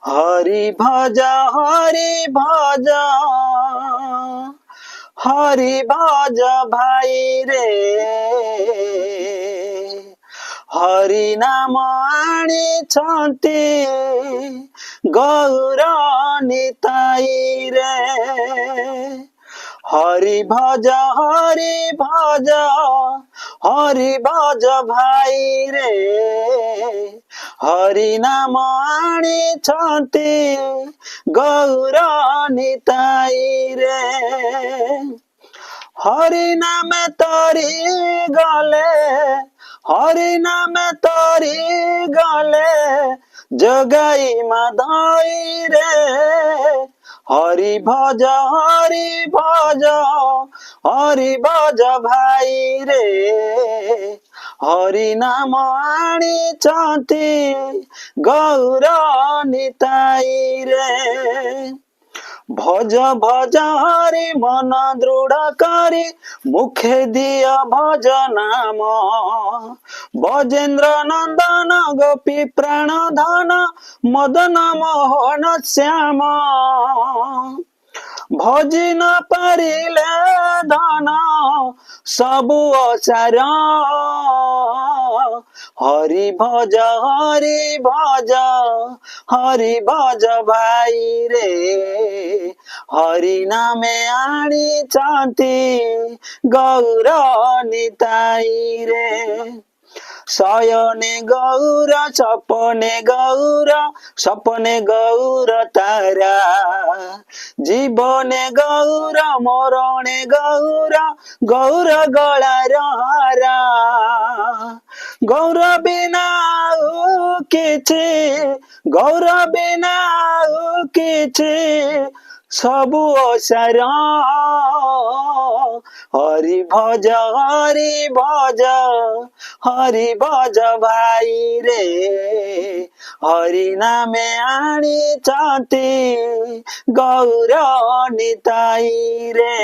हरि भज हरि भज भाई रे हरि नाम आनिछन्ति गौर निताई रे हरि भज हरि भज भाई रे हरि नाम आनिछन्ति गौर निताई रे हरि नाम तरी गले हरि नाम तरी गले जगाई माधई रे हरि भज भाई रे हरि नाम आनिछन्ति गौर निताई रे भज हरि मन दृढ़ करी मुखे दिया भज नाम बजेन्द्र नंदन गोपी प्राण धन मदन मोहन श्याम भजी न पारिले धन सबु असार हरि भज भाई रे हरि नामे आनिछन्ति गौर निताई रे शयने गौर सपने गौर तारा जीवने गौर मरणे गौर गलार हारा गौर बिना किछि सबु असार हरि भज भाई रे हरि नामे आनिछन्ति गौर निताई रे।